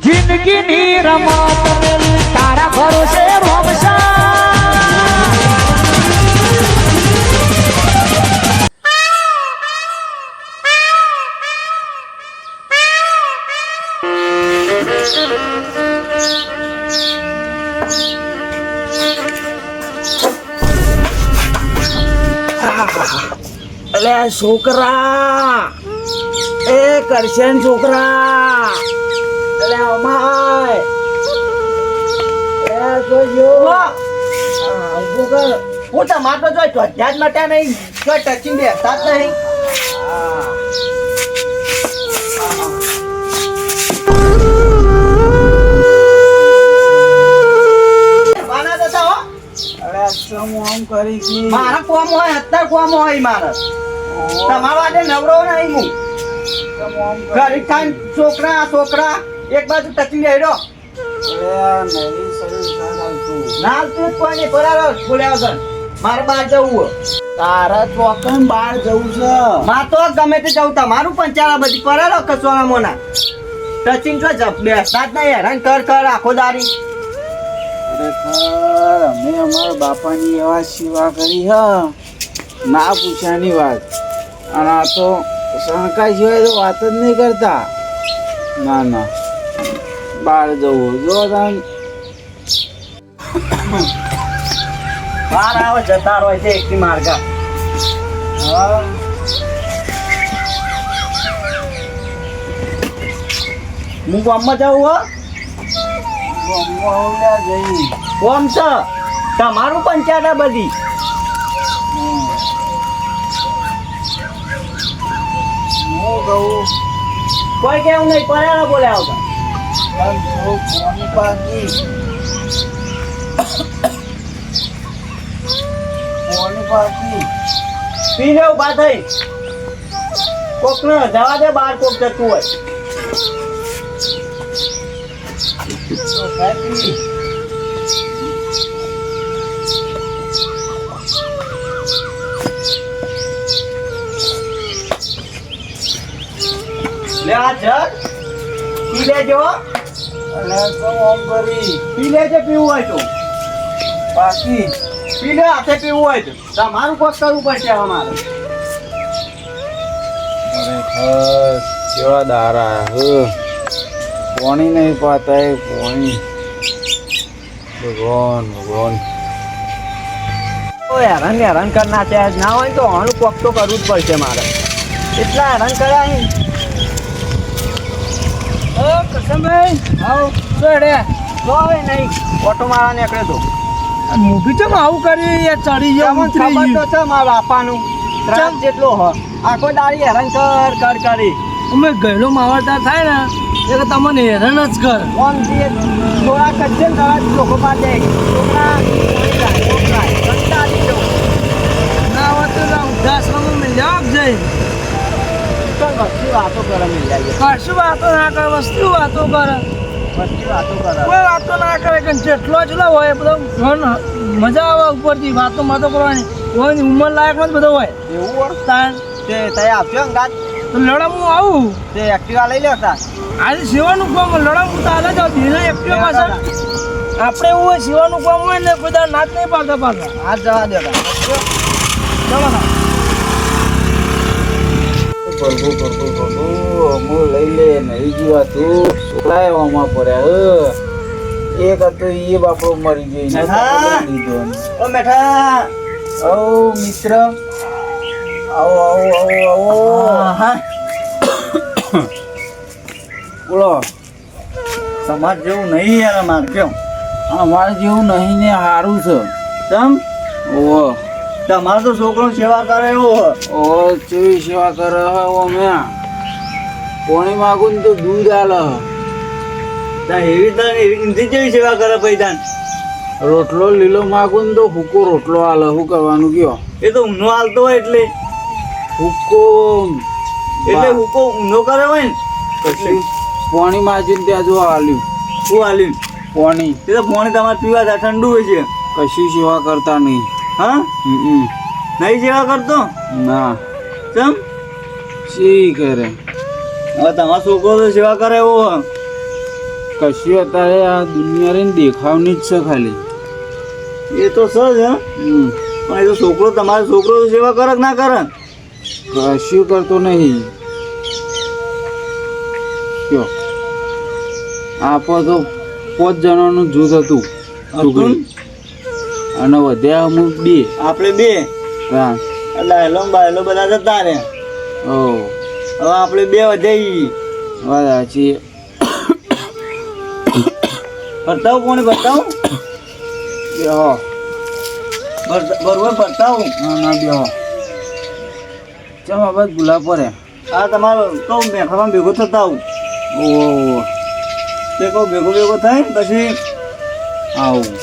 જિંદગીની રમત મેલી તારા ભરોસે રોમશા અલે છોકરા એ કરશન છોકરા અલે અમાય એ જોજો ઉભો કર હું તમાર તો જોઈ તો ધ્યાન માટે નહીં કોઈ ટચિંગ બેસતા જ નહીં વાના જતા હો અરે સમ આમ કરી કી મારા કોમ હોય અત્યારે કોમ હોય મારા તમારા માટે નવરો નહીં હું ઘરે કાન છોકરા છોકરા એક બાજુ ટચી રહ્યો ના તું કોઈ નહીં પરારો બોલ્યા વગર મારે બહાર જવું તારા ચોકન બહાર જવું છે માં તો ગમે તે જવું તમારું પણ ચાલા બધી પરારો કસવાના મોના ટચિંગ છો જપ બેસતા જ નહીં હેરાન કર કર આખો દારી અમે અમારા બાપાની એવા સેવા કરી હ ના પૂછ્યાની વાત અને આ તો શણકાઈ સિવાય તો વાત જ નહીં કરતા ના ના બહાર જવું જો તાન બહાર આવે જતા હોય છે એકથી માર્ગા હા હું ગામમાં જાઉં હો જઈ કોમ છે તમારું પંચાયત આ બધી હું કહું કોઈ કેવું નહીં પરારો બોલ્યા વગર કોની પાકી કોની પાકી પીને ઉભા થઈ કોક ને જવા દે બહાર કોક જતું હોય લે આ જગ પી લેજો અને તો આમ કરી પી લેજે પીવું હોય તો પાકી પી લે હાથે પીવું હોય તો તમારું કોક કરવું પડશે અમારે ખરેખર કેવા દારા પાણી નહીં પાતા એ પાણી ભગવાન ભગવાન હેરાન કરના છે ના હોય તો આનું કોક તો કરવું જ પડશે મારે એટલા હેરાન કરાય ઓ કસમભાઈ આવો ચોડે કોઈ નહીં ઓટો મારવા નીકળે તો મૂકી ચમ આવું કરી ચડી તમને ખબર તો છે મારા બાપાનું ત્રાસ જેટલો હ આખો દાડી હેરાન કર કરી અમે ગયેલો માવડતા થાય ને એટલે તમને હેરાન જ કર ઓમ જે થોડા કચ્છે તરત લોકો પાસે છોકરા કંટાળી જવું ના હોય તો ઉદાસમાં મિલ જાવ જઈ વસ્તી વાતો કરે મિલ જાય કશું વાતો ના કરે વસ્તુ વાતો કરે વસ્તી વાતો કરે કોઈ વાતો ના કરે કે જેટલો જેટલો હોય બધો મજા આવે ઉપરથી વાતો માતો કરવાની કોઈ ઉંમર લાયકમાં જ બધો હોય એવું હોય તાણ તે તય આપજો અંગાત તો લડા હું આવું તે એક્ટિવા લઈ લેતા આજે સેવાનું કામ લડા હું તાલે જાઉં ધીરે એક્ટિવા પાછળ આપણે એવું હોય સેવાનું કામ હોય ને બધા નાચ નહીં પાડતા પાડતા હાથ જવા દે ચલો ના પ્રભુ પ્રભુ પ્રભુ અમુ લઈ લે નહીં જોવા તું છોકરાએ આમાં પડ્યા એક હતો એ બાપડો મરી ગઈ લીધો ઓ મેઠા ઓ મિત્ર આવો આવો આવો આવો હા બોલો સમાજ જેવું નહીં યાર અમારે કેમ અમારે જેવું નહીં ને સારું છે તમ ઓ તમારો તો છોકરો સેવા કરે એવો ઓ ચેવી સેવા કરે ઓ મેં પાણી માગું ને તો દૂધ આલે એવી જેવી સેવા કરે પૈદાન રોટલો લીલો માગું ને તો હુકો રોટલો આલે શું કરવાનું કયો એ તો ઊનો હાલતો હોય એટલે હુકો હુકો ઊનો કરે હોય ને પછી પાણી માજીને ત્યાં જો આલ્યું શું હાલ્યું પાણી એ તો પાણી તમારે પીવા થાય ઠંડુ હોય છે કશી સેવા કરતા નહીં હા નહીં સેવા કરતો ના કેમ શી કરે હવે તમારો છોકરો તો સેવા કરે એવો કશું અત્યારે આ દુનિયા રહીને દેખાવની જ છે ખાલી. એ તો સજ હે હમ. પણ એ તો છોકરો તમારો છોકરો સેવા કરે કે ના કરે? કશું કરતો નહીં. કયો આપો તો 5 જણાનું જૂથ હતું છોકરી. અને વધ્યા અમુક 2. આપણે 2 હા. ડાયલો બાયલો બધા જતા રે. ઓ હવે આપણે 2 વધ્યા. વાત સાચી. બતાવું કોને બતાવું? બેહો. બરોબર બતાવું. ના ના બેહો. ચમ આ બાદ ગુલાબ પડે. આ તમારો કહું મેખામાં ભેગો થતા આવું. ઓહો તે કહું ભેગો થાય ને પછી આવું.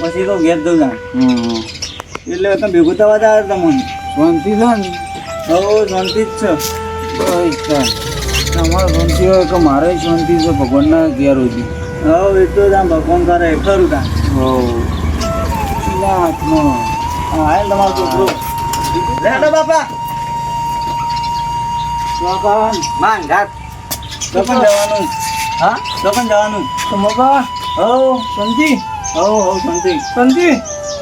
પછી કહું ઘેર જવું જાય. હમ. એટલે તમે ભેગું થવા જાય તમને. શાંતિ છે ને? હવે શાંતિ જ છે. બસ તાર. તમારે શાંતિ હોય કે મારે શાંતિ છે ભગવાનના ઘેર સુધી. હવે એ તો આમ ભગવાન કરે ખરું કાં. હો પેલા હાથમાં. હા હાલ તમારો છોકરો. લેડો બાપા. કાકા માંગ ઘાટ. કપન જવાનું. હા કપન જવાનું. તો મગા હો શાંતિ હો શાંતિ. શાંતિ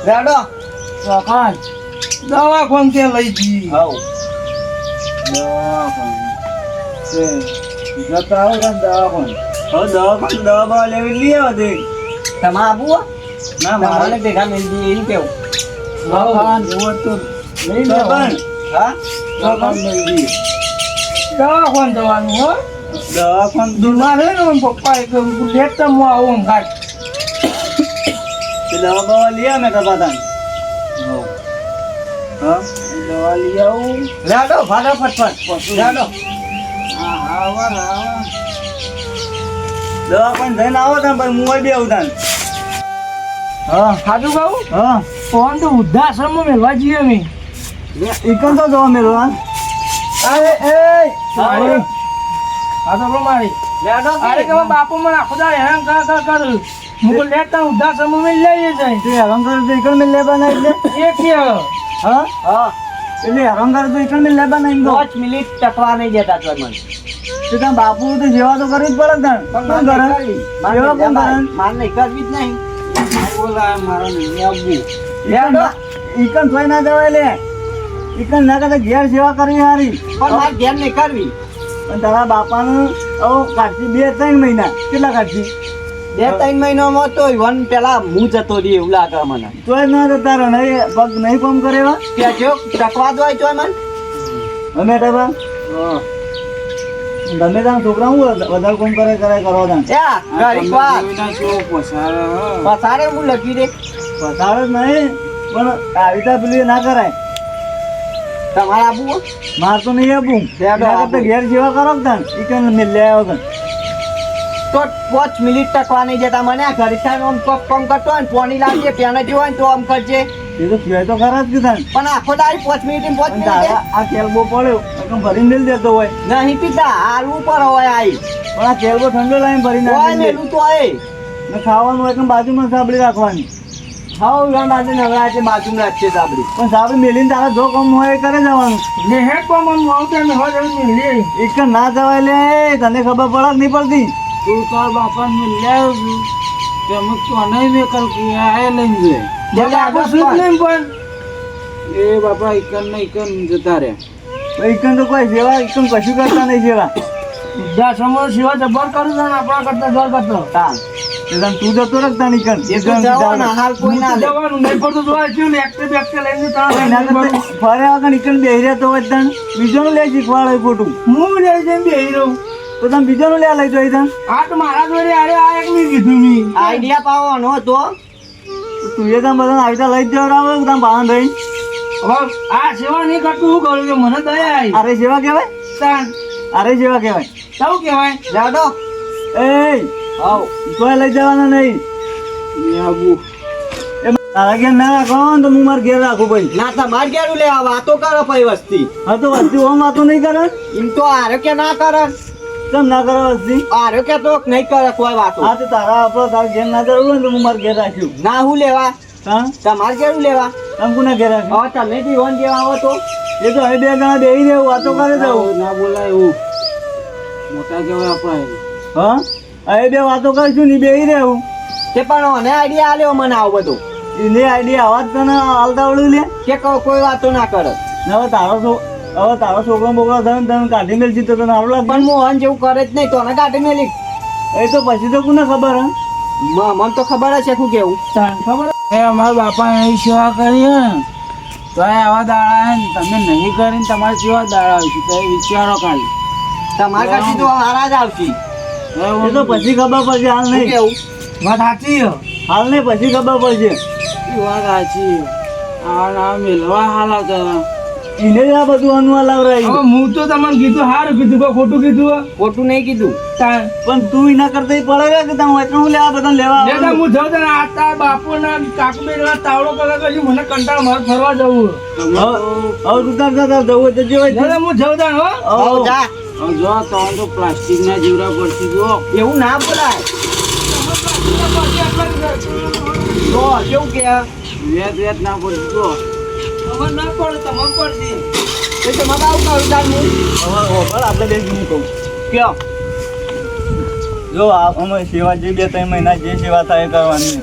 લેડો. કાકા દવા કોણ કે લઈ જી હો જતા આવો ને દવાખાને. હવે દવા બવા લેવી લઈ આવો તે. તમારે આપવું? ના મારે ભેગા મેળવી એવું કેવું. દવાખાને જવું તો લઈ લો. કપન. હા દવાખાને મેળવી. દવા કોણ જવાનું હો દવાખાન બીમાર હે ને પપ્પા એક લેટ તો હું આવું આમ ઘાટ દવા બવા લઈ આવે કપાતા. હા દવા લઈ આવું. લેડો ફાટો ફટફટ લેડો. હા આવા ને આવા. દવા પણ જઈને આવો તમે પછી હું બી આવું તાન. હા સાચું કહું હા ફોન તો વૃદ્ધાશ્રમમાં મેળવા જઈએ અમે ઈકન તો જવા મેળો હા. અરે એ હા. આ તો મારી લેડો અરે કે બાપુ મને આખો દાડો હેરાન કર મુકો લેતા વૃદ્ધાશ્રમમાં મેં લઈએ જાય તે હરંગર તો ઈકન મેં લેવાના એટલે. એ કે હા હા એટલે હરંગર તો ઈકન મેં લેવાના એમ તો. 5 મિનિટ ટકવા નહીં દેતા તો મને તો તાર બાપુ તો જેવા તો કરવી જ પડે તાન. કોણ કરે જેવા કોણ કરે? માર નહીં કરવી જ નહીં. બોલાય મારા નહીં આવવું. ઈકન થોઈ ના જવાય લે. ઈકન ના કરતા ઘેર સેવા કરવી સારી. પણ મારે ઘેર નહીં કરવી. પણ તારા બાપાનું કાઢી 2-3 મહિના કેટલા કાઢી? 2-3 મહિનામાં તો વન પેલા હું જતો રહી એવું લાગે મને. તોય ના જતા રહે નહીં પગ નહીં કોમ કરે એવા. ત્યાં જો ટકવા દો તો મને અમે ટેબા ગમે ત્યાં છોકરા હું વધારે કોમ કરે કરવા તાન. ત્યાં ઘડીક વાર જોઈને કેવો પસાર હ. પસારે હું લખી દે. પસાર જ નહીં પણ આવી રીતે પેલું ના કરાય. તમારે આપવું હો? માર તો નહીં આપું. એના કરતા ઘેર સેવા કરો તાન ઈકન મિલ લે આવો તાન. તો 5 મિનિટ ટકવા નહીં દેતા મને. આ ઘડી સાહેબ આમ કોક કોમ કરતો હોય ને પોણી લાવીએ પેને જો હોય ને તો આમ કરજે. એ તો પીવાય તો ખરા જ કે તાન. પણ આખો દાડી 5 મિનિટ ને 5 પણ મિનિટ તારા આ કેલબો પડ્યો એકમ ભરીને મેલ દેતો હોય. નહીં પીતા હાલવું પર હોય આઈ પણ આ કેલબો ઠંડો લાવીને ભરીને હોય આપી દે. મેલું તો આય ને ખાવાનું એકમ બાજુમાં સાબડી રાખવાની. હાઉ યાર આજે નવરાત્રે બાજુમાં રાખશે સાબડી. પણ સાબડી મેલીને તારા જો કામ હોય એ કરે જવાનું. ને હે કોમ આમ આવતા ને હોય જવું લે એક ના જવાય લે તને ખબર પડે કે નહીં પડતી. તું તાર બાપાને મેં લઈ આવ્યો છું તેમ તો નહીં મેં કર કે આ લઈને જાય. એટલે આગળ શું નહીં પણ એ બાપા ઈકન ને ઈકન જતા રહ્યા. તો ઈકન તો કોઈ સેવા ઈકન કશું કરતા નહીં સેવા. વૃદ્ધાશ્રમમાં સેવા જબર કરું છું ને આપણા કરતા દર કરતો તાન તે તાન તું જતો રાખતા નહીં ઈકન. એ તો જવાના હાલ કોઈ ના લે. જવાનું નહીં પડતું જોવા છું ને એકટે બેકટે લઈને એના કરતા ફરે વગર ઈકન બેહી રહેતો હોય તાન બીજોનું લે શીખવાડે ખોટું. હું લઈ જઈને બેહી રહું તો તમે બીજોનું લે લઈ જોઈ તાન. આ તો મારા જોડે અરે આ એક મેં કીધું મી આઈડિયા પાવાનો હતો. તું એ તાન બધાને આવી રીતે લઈ જ જવડાવે કે તાન બહાર રહી. હવે આ સેવા નહીં કરતું શું કરું કે મને દયા આવી અરે સેવા કહેવાય તાન અરે સેવા કહેવાય. શું કહેવાય જાડો એ હાઉ કોઈ લઈ જવાના નહીં. મેં આવું. એ તારા ઘેર ના રાખો ને તો હું મારા ઘેર રાખું ભાઈ. ના તમારે ઘેરું લે આ વાતો કરો પઈ વસ્તી. હા તો વસ્તી ઓમ વાતો નહીં કરે. એમ તો આરોગ્ય ના કરે. કેમ ના કરે વસ્તી? આરોગ્ય તો નહીં કરે કોઈ વાતો. હા તો તારા ઘેર ના કરવું હોય ને તો હું મારા ઘેર રાખ્યું. ના હું લેવા હા તમારે ઘેરું લેવા. તમે કોના ઘેર રાખ્યું? હવે તમે જીવન જેવા આવો તો એ તો હવે 2 જણા બેહી રહેવું વાતો કરે જવું. ના બોલાય એવું મોટા કહેવાય આપણા. હા હવે બે વાતો કરશું ને બેહી રહેવું તે પણ મને આઈડિયા આલ્યો મને આવું બધું એને આઈડિયા અવાજ તને હાલતા આવડું લે કે કોઈ વાતો ના કરે ને હવે તારો છોકરો બોકરો થયો ને તને કાઢી મેળજી તો તને સારું લાગે પણ મોહન જેવું કરે જ નહીં તો ને કાઢી મેલી એ તો પછી તો કોને ખબર હે મને તો ખબર જ છે શું કેવું ખબર એ અમારા બાપા એવી સેવા કરી હે ને તો આવા દાડા હે ને તમે નહીં કરીને તમારે કેવા દાડા આવશે તો એ વિચારો ખાલી તમારા કાઢી તો હારા જ આવશે એ તો પછી ખબર પડશે હાલ શું નહીં કેવું વાત સાચી છે. હાલ નહીં પછી ખબર પડશે વાત સાચી આ મેલવા હાલા કરે એને જ આ બધું અનુવા લાવરાય હવે હું તો તમને કીધું સારું કીધું કોઈ ખોટું કીધું ખોટું નહીં કીધું તાણ પણ તું એના કરતા ઈ પડે કે તમે એટલું લેવા બધા લેવા લેતા હું જાઉં તને આ તાર બાપુ ના કાકુ બે જણા તાવડો કરે પછી મને કંટાળ મારે ફરવા જવું હવે તું તાર જવું હોય તો જે હોય દાદા હું જાઉં તાણ હો આવો જા જો તો પ્લાસ્ટિક ના જીવડા પડતી જો એવું ના બોલાય તો કેવું કે વેત ના પડતી જો ખબર ના પડે તમને પડશે એ તો મને આવું કરું તાર હું હવે આપણે બે હું કહું કયો જો અમે સેવા જે 2-3 મહિના જે સેવા થાય એ કરવાની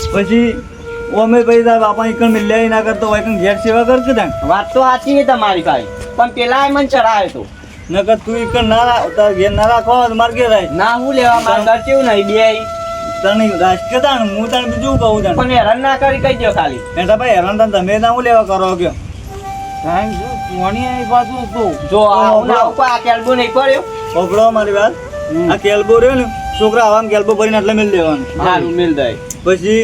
પછી અમે પછી તારા બાપા એકણ મિલ્યા ના કરતો હોય એકણ ઘેર સેવા કરશે તાણ વાત તો સાચી છે તમારી ભાઈ પણ પેલા મને ચડાયો તો નકર તું એકણ તારા ઘેર ના રાખવા હોય તો મારે ઘેર રાખ ના હું લેવા માંગર કેવું નહીં બે તને રાષ્ટ્ર તાણ હું તાણ બીજું કહું તાણ પણ હેરાન ના કરી કહી દો ખાલી એટલે ભાઈ હેરાન તાણ તમે ના હું લેવા કરો કે ટાઈમ છે કોની આવી પાછું હતું જો આવું ના આવું કોઈ આ કેલ્બો નહીં પડ્યો પકડો મારી વાત આ કેલ્બો રહ્યો ને છોકરા આવા કેલ્બો ભરીને એટલે મેળ દેવાનું સારું મિલ જાય પછી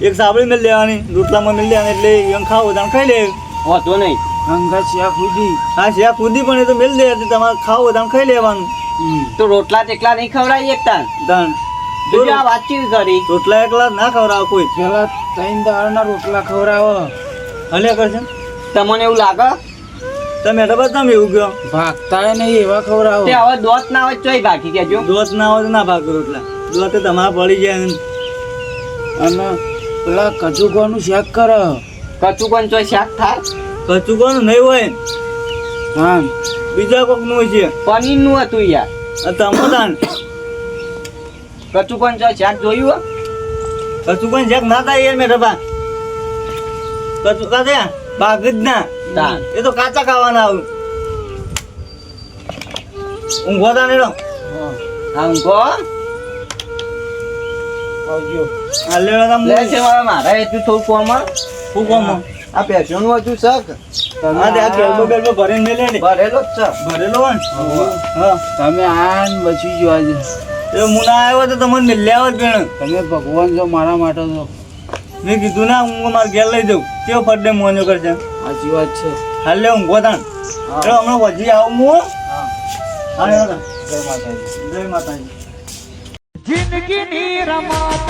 એક સાબળી મેળ દેવાની રોટલામાં મેળ દેવાની એટલે એમ ખાવું તાણ ખાઈ લે હોતો નહીં અંગા શિયા ખુદી હા શિયા ખુદી પણ એ તો મેળ દે એટલે તમારે ખાવું તાણ ખાઈ લેવાનું તો રોટલા તેટલા નહીં ખવડાવી એક તાન તાણ બીજું આ વાતચીત કરી રોટલા એકલા ના ખવડાવો કોઈ પેલા 3 દાળના રોટલા ખવડાવો હલ્યા કરશે તમને એવું લાગે તમે એટલે બધા તમે એવું કહો ભાગતા નહીં એવા ખવડાવો તે હવે દોત ના હોય ચોય બાકી કેજો દોત ના હોય તો ના ભાગ રોટલા દોત તો તમારે પડી જાય ને. અને પેલા કચુકોનું શાક કરો કચું પણ ચોય શાક થાય કચું કોનું નહીં હોય હા બીજા કોકનું હોય છે પનીર નું હતું યાર આ તમે તાણ કચું પણ ચોય શાક જોયું કચું કોઈ જેક ના થાય યાર મેઠા બા કચું કા થયા બાગ જ ના તાન એ તો કાચા ખાવાના આવું ઊંઘો તા નહીં અંકો આવજો આ લેવા તા લે છે મારા એટલું થોડું ફોર્મમાં હું કોમ આ પેશનનું હતું શક આ દે આ કેલ્બો બેલ્બો ભરીને મેલે ને ભરેલો જ છે ભરેલો હોય ને હા તમે આન બચી ગયો આજે એ હું ના આવ્યો તો તમને મિલ્યા જ બેન તમે ભગવાન જો મારા માટે તો મેં કીધું ના હું મારે ઘેર લઈ જાઉં કેવો ફરડે મોનો કરશે સાચી વાત છે હાલ લે ઊંઘો તાણ ચલો હમણાં વજી આવું હું હા જય માતાજી જય માતાજી જિંદગીની રમત